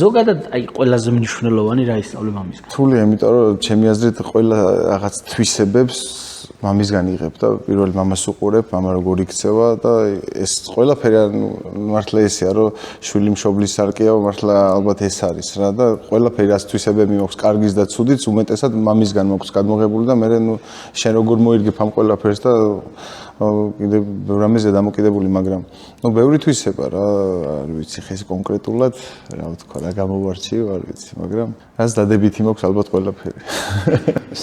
ზოგადად აი ყველაზე მნიშვნელოვანი რა ისწავლე მამისგან? რთულია, იმიტომ რომ ჩემი აზრით ყველა რაღაც თვისებებს მამისგან იღებ და პირველ მამას უყურებ, მამა როგორ იქცევა და ეს ყველაფერი მართლა ესეა, რომ შვილი მშობლის სარკეა, მართლა ალბათ ეს არის რა და ყველაფერი რაც თვისებები მაქვს, კარგის და ცუდიც, უმეტესად მამისგან მაქვს გადმოღებული და მე შენ როგორ მოირგებ ამ ყველაფერს და კიდე რამეზე დამოკიდებული, მაგრამ ბევრი თვისება რა, არ ვიცი, ხეს კონკრეტულად რა ვთქვა, რა გამოვარჩიო, არ ვიცი, მაგრამ რაც დადებითი მაქვს ალბათ ყველაფერი.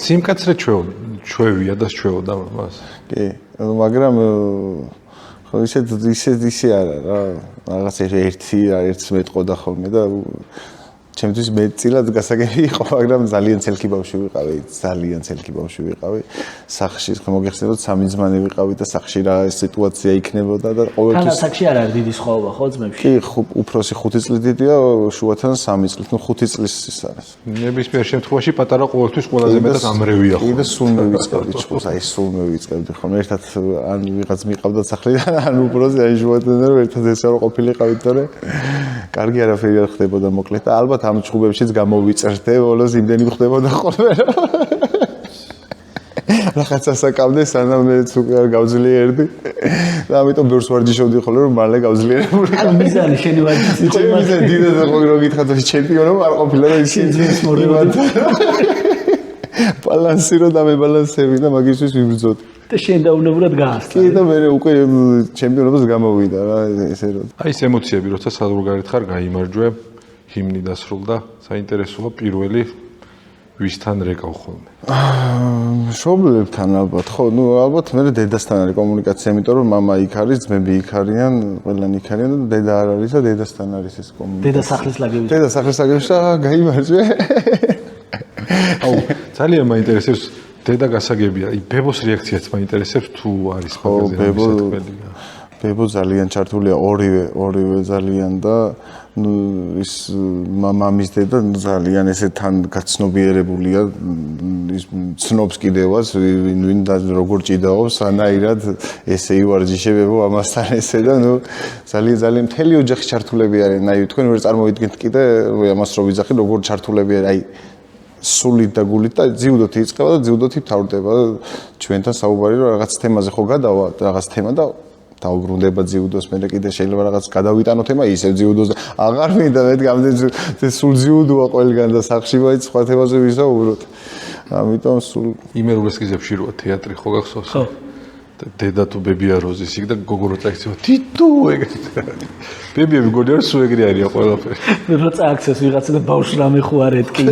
სიმკაცრე ჩვევია და ჩვეოდა მას. კი, მაგრამ ხო ისე არა რა, რაღაც ერთს მეტყოდა ხოლმე და ჩემთვის მეტწილად გასაგები იყო, მაგრამ ძალიან ცელკი ბავშვი ვიყავი, ძალიან ცელკი ბავშვი ვიყავი. სახლში მოგეხსენებათ, სამი ძმანი ვიყავი და სახლში რა სიტუაცია იქნებოდა და ყოველთვის თანაც სახლში არ არის დიდი სხვაობა ხო ძმებში? კი, უფროსი 5 წლით დიდია, შუათან 3 წლით, 5 წლის ის არის. ნებისმიერ შემთხვევაში პატარა ყოველთვის ყველაზე მეტად ამრევია ხო. კი და სულ მევიწყებდი ჩხუბს, აი სულ მევიწყებდი ხოლმე. ერთად ან ვიღაც მიყავდა სახლიდან, ან უფროსი აი შუათან და ერთად ესე რომ ყოფილიყავით, თორე კარგი არაფერი არ ხდებოდა მოკლედ და ალბათ ამ ჩხუბებშიც გამოვიწერდე, ბოლოს იმდენი ხდებოდა ხოლმე რომ რაღაცას აკავდე, სანამ მეც უკვე არ გავძლიერდი და ამიტომ ბევრს ვარჯიშობდი ხოლმე რომ მალე გავძლიერებული. ან მიზანი შენი ვარჯიში იყო. ჩემი მიზანი დიდად რო გითხრათ რომ ჩემპიონო არ ყოფილა და ის მორევად. ბალანსი რო დამებალანსები და მაგისთვის ვიბრძოდი. და შენ დაუნებურად გაასწავლე. კი და მე უკვე ჩემპიონობას გამოვიდა რა ესე რომ. აი ეს ემოციები როცა საზღვარგარეთ ხარ გაიმარჯვე, ჰიმნი დასრულდა, საინტერესოა პირველი ვისთან რეკავ ხოლმე. მშობლებთან ალბათ, ხო, ალბათ მე დედასთან არის კომუნიკაცია, იმიტომ რომ მამა იქ არის, ძმები იქ არიან, ყველანი იქ არიან და დედა არ არის და დედასთან არის ეს კომუნიკაცია. დედა სახლის ლაგებში. დედა სახლის ლაგებში გაიმარჯვე. აუ, ძალიან მაინტერესებს დედა გასაგებია, ბებოს რეაქციაც მაინტერესებს თუ არის მაგაზე ბებო ძალიან ჩართულია ორივე ძალიან და ის მამის დედა ძალიან ესე თან გაცნობიერებულია ის ცნობს კიდევაც ვინ და როგორ ჭიდაობს ანაირად ესე ივარჯიშებებო ამასთან ესე და ძალიან მთელი ოჯახი ჩართულები არიან აი თქვენ ვერ წარმოვიდგენთ კიდე ამას რო ვიძახი როგორ ჩართულები არიან აი სულით და გულით და ძიუდოთი იწყება და ძიუდოთი თავდება ჩვენთან საუბარი რომ რაღაც თემაზე ხო გადავა რაღაც თემა და დაუბრუნდება ძიუდოს მე კიდე შეიძლება რაღაც გადავიტანო თემა ისევ ძიუდოს აღარ მინდა მე გამდე სულ ძიუდოა ყველგან და სახში ვაიც სხვა თემაზე ვისაუბროთ ამიტომ სულ იმერულ ესკიზებში როა თეატრი ხო გახსოვს ხო დედა თუ ბებია როზის იქ და გოგო რო წაიქცევა თითო ეგეთ ბებია მეგონია რომ სულ ეგრე არიან ყველაფერი რო წააქცეს ვიღაცა და ბავშვი რამე ხო არ ეთქი